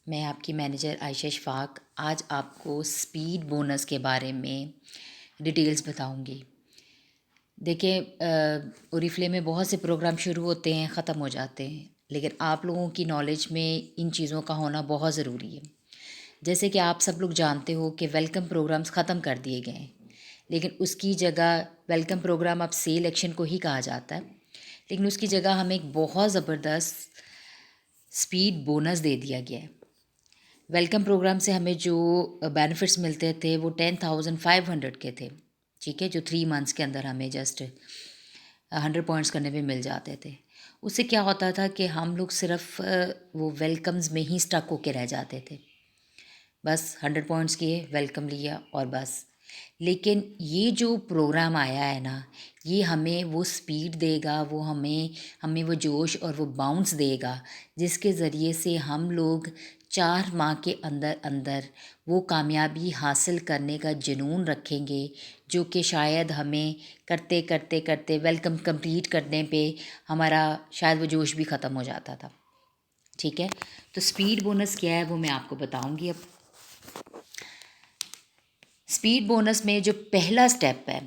मैं आपकी मैनेजर आयशा शफाक आज आपको स्पीड बोनस के बारे में डिटेल्स बताऊंगी। देखिए, ओरिफ्ले में बहुत से प्रोग्राम शुरू होते हैं, ख़त्म हो जाते हैं, लेकिन आप लोगों की नॉलेज में इन चीज़ों का होना बहुत ज़रूरी है। जैसे कि आप सब लोग जानते हो कि वेलकम प्रोग्राम्स ख़त्म कर दिए गए हैं, लेकिन उसकी जगह वेलकम प्रोग्राम अब सेल एक्शन को ही कहा जाता है, लेकिन उसकी जगह हमें एक बहुत ज़बरदस्त स्पीड बोनस दे दिया गया है। वेलकम प्रोग्राम से हमें जो बेनिफिट्स मिलते थे वो 10,500 के थे, ठीक है, जो 3 मंथ्स के अंदर हमें जस्ट 100 पॉइंट्स करने पे मिल जाते थे। उससे क्या होता था कि हम लोग सिर्फ वो वेलकम्स में ही स्टक होके रह जाते थे। बस 100 पॉइंट्स किए, वेलकम लिया और बस। लेकिन ये जो प्रोग्राम आया है ना, ये हमें वो स्पीड देगा, वो हमें हमें वो जोश और वो बाउंस देगा, जिसके ज़रिए से हम लोग 4 माह के अंदर अंदर वो कामयाबी हासिल करने का जुनून रखेंगे, जो कि शायद हमें करते करते करते वेलकम कंप्लीट करने पे हमारा शायद वो जोश भी ख़त्म हो जाता था। ठीक है, तो स्पीड बोनस क्या है वो मैं आपको बताऊंगी अब। स्पीड बोनस में जो पहला स्टेप है,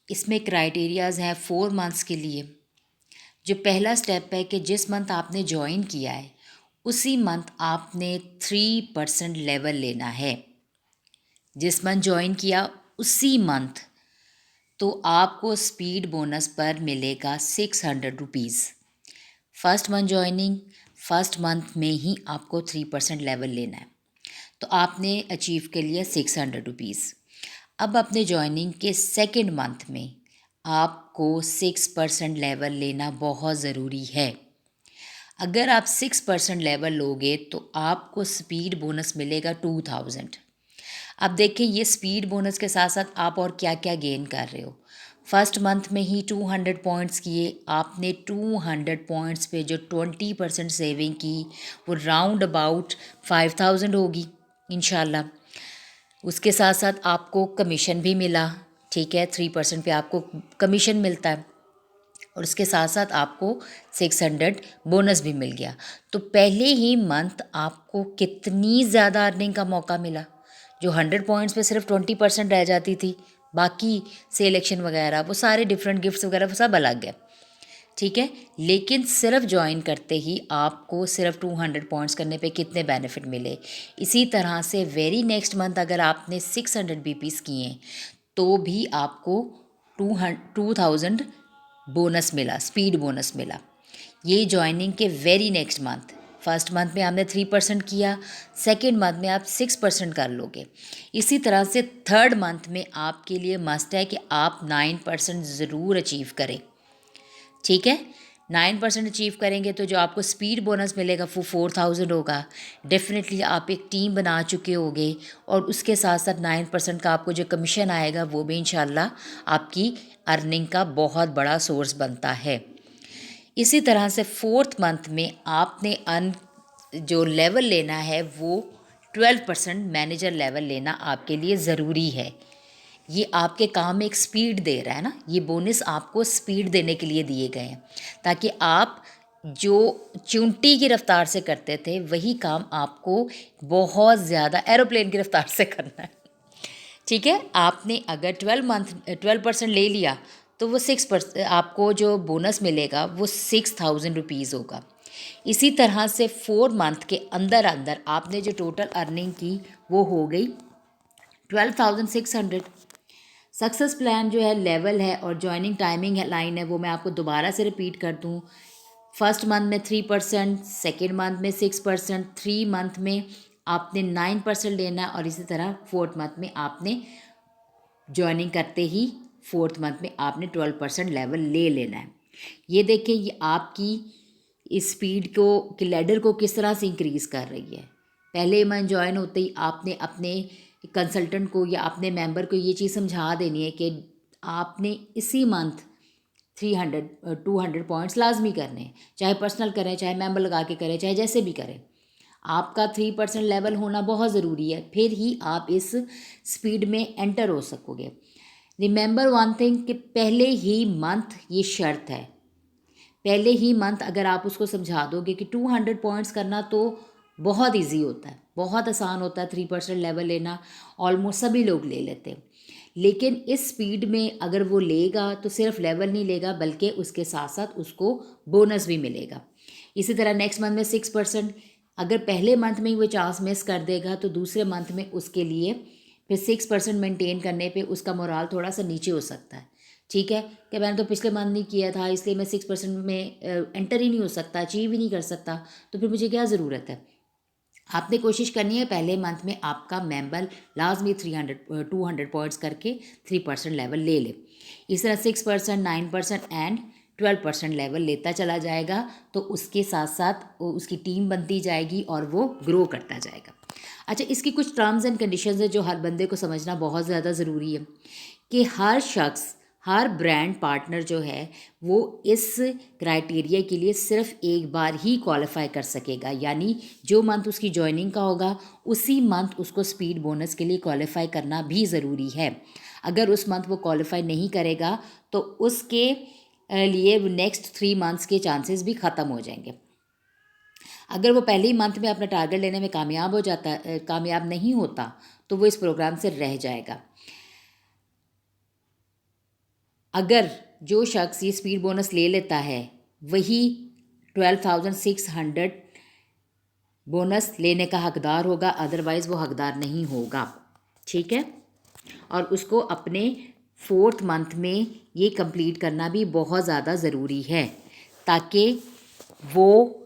इसमें क्राइटेरियाज़ हैं 4 मंथ्स के लिए। जो पहला स्टेप है कि जिस मंथ आपने ज्वाइन किया है उसी मंथ आपने 3% लेवल लेना है। जिस मंथ ज्वाइन किया उसी मंथ तो आपको स्पीड बोनस पर मिलेगा 600 rupees. First month joining, first month में ही आपको 3% लेवल लेना है, तो आपने अचीव कर लिया 600 रुपीज़। अब अपने ज्वाइनिंग के सेकेंड मंथ में आपको 6% लेवल लेना बहुत ज़रूरी है। अगर आप 6% लेवल लोगे तो आपको स्पीड बोनस मिलेगा 2000। अब देखें, ये स्पीड बोनस के साथ साथ आप और क्या क्या गेन कर रहे हो। फर्स्ट मंथ में ही 200 पॉइंट्स किए आपने, 200 पॉइंट्स पे जो 20% सेविंग की वो राउंड अबाउट 5000 होगी इंशाल्लाह। उसके साथ साथ आपको कमीशन भी मिला, ठीक है, 3% पे आपको कमीशन मिलता है, और उसके साथ साथ आपको 600 बोनस भी मिल गया। तो पहले ही मंथ आपको कितनी ज़्यादा अर्निंग का मौका मिला। जो 100 पॉइंट्स पे सिर्फ 20% रह जाती थी, बाकी सिलेक्शन वगैरह वो सारे डिफरेंट गिफ्ट्स वगैरह वो सब अलग है, ठीक है। लेकिन सिर्फ ज्वाइन करते ही आपको सिर्फ 200 पॉइंट्स करने पे कितने बेनिफिट मिले। इसी तरह से वेरी नेक्स्ट मंथ अगर आपने 600 बीपीस किए तो भी आपको 2000 बोनस मिला, स्पीड बोनस मिला। ये ज्वाइनिंग के very next month, first month में आपने 3% किया, सेकेंड मंथ में आप 6% कर लोगे। इसी तरह से थर्ड मंथ में आपके लिए मस्ट है कि आप 9% ज़रूर अचीव करें, ठीक है। 9% अचीव करेंगे तो जो आपको स्पीड बोनस मिलेगा वो 4000 होगा। डेफिनेटली आप एक टीम बना चुके होगे, और उसके साथ साथ 9% का आपको जो कमीशन आएगा वो भी इंशाल्लाह आपकी अर्निंग का बहुत बड़ा सोर्स बनता है। इसी तरह से फोर्थ मंथ में आपने जो लेवल लेना है वो 12% मैनेजर लेवल लेना आपके लिए ज़रूरी है। ये आपके काम में एक स्पीड दे रहा है ना, ये बोनस आपको स्पीड देने के लिए दिए गए हैं, ताकि आप जो चूंटी की रफ्तार से करते थे वही काम आपको बहुत ज़्यादा एरोप्लेन की रफ्तार से करना है, ठीक है। आपने अगर 12% ले लिया तो वो 6% आपको जो बोनस मिलेगा वो 6000 रुपीज़ होगा। इसी तरह से 4 मंथ के अंदर अंदर आपने जो टोटल अर्निंग की वो हो गई 12,600। सक्सेस प्लान जो है, लेवल है और ज्वाइनिंग टाइमिंग है, लाइन है, वो मैं आपको दोबारा से रिपीट कर दूँ। फर्स्ट मंथ में 3%, सेकेंड मंथ में 6%, 3 मंथ में आपने 9% लेना, और इसी तरह फोर्थ मंथ में आपने ज्वाइनिंग करते ही फोर्थ मंथ में आपने 12% लेवल ले लेना है। ये देखें, ये आपकी इस स्पीड को कि लैडर को किस तरह से इंक्रीज़ कर रही है। पहले मंथ ज्वाइन होते ही आपने अपने कंसल्टेंट को या अपने मेंबर को ये चीज़ समझा देनी है कि आपने इसी मंथ 200 पॉइंट्स लाजमी करने हैं, चाहे पर्सनल करें, चाहे मेंबर लगा के करें, चाहे जैसे भी करें। आपका 3% लेवल होना बहुत ज़रूरी है, फिर ही आप इस स्पीड में एंटर हो सकोगे। रिमेंबर वन थिंग कि पहले ही मंथ ये शर्त है, पहले ही मंथ अगर आप उसको समझा दोगे कि 200 पॉइंट्स करना तो बहुत इजी होता है, बहुत आसान होता है 3% लेवल लेना, ऑलमोस्ट सभी लोग ले लेते हैं। लेकिन इस स्पीड में अगर वो लेगा तो सिर्फ लेवल नहीं लेगा बल्कि उसके साथ साथ उसको बोनस भी मिलेगा। इसी तरह नेक्स्ट मंथ में 6%, अगर पहले मंथ में ही वो चांस मिस कर देगा तो दूसरे मंथ में उसके लिए फिर 6% मेंटेन करने पे उसका मोराल थोड़ा सा नीचे हो सकता है। ठीक है कि मैंने तो पिछले मंथ नहीं किया था इसलिए मैं 6% में एंटर ही नहीं हो सकता, अचीव ही नहीं कर सकता, तो फिर मुझे क्या ज़रूरत है। आपने कोशिश करनी है पहले मंथ में आपका मेंबर लाजमी 200 पॉइंट्स करके 3% लेवल ले ले। इस तरह 6%, 9% एंड 12% लेवल लेता चला जाएगा तो उसके साथ साथ उसकी टीम बनती जाएगी और वो ग्रो करता जाएगा। अच्छा, इसकी कुछ टर्म्स एंड कंडीशंस है जो हर बंदे को समझना बहुत ज़्यादा ज़रूरी है कि हर शख्स, हर ब्रांड पार्टनर जो है वो इस क्राइटेरिया के लिए सिर्फ एक बार ही क्वालिफाई कर सकेगा। यानी जो मंथ उसकी जॉइनिंग का होगा उसी मंथ उसको स्पीड बोनस के लिए क्वालिफाई करना भी ज़रूरी है। अगर उस मंथ वो क्वालिफाई नहीं करेगा तो उसके लिए नेक्स्ट 3 मंथ्स के चांसेस भी ख़त्म हो जाएंगे। अगर वो पहले ही मंथ में अपना टारगेट लेने में कामयाब नहीं होता तो वो इस प्रोग्राम से रह जाएगा। अगर जो शख्स ये स्पीड बोनस ले लेता है वही 12,600 बोनस लेने का हकदार होगा, अदरवाइज़ वो हकदार नहीं होगा। ठीक है, और उसको अपने 4th मंथ में ये कंप्लीट करना भी बहुत ज़्यादा ज़रूरी है ताकि वो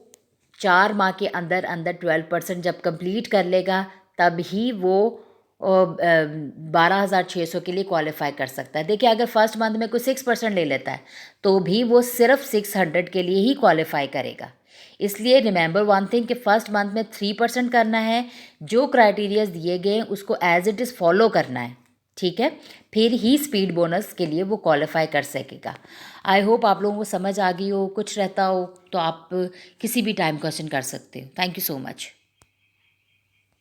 4 माह के अंदर अंदर 12% जब कंप्लीट कर लेगा तब ही वो 12,600 के लिए क्वालिफाई कर सकता है। देखिए, अगर फर्स्ट मंथ में कोई 6% ले लेता है तो भी वो सिर्फ 600 के लिए ही क्वालिफाई करेगा। इसलिए रिमेंबर वन थिंग कि फर्स्ट मंथ में 3% करना है, जो क्राइटेरियाज दिए गए हैं उसको एज इट इज़ फॉलो करना है। ठीक है, फिर ही स्पीड बोनस के लिए वो क्वालिफाई कर सकेगा। आई होप आप लोगों को समझ आ गई हो। कुछ रहता हो तो आप किसी भी टाइम क्वेश्चन कर सकते हो। Thank you so much.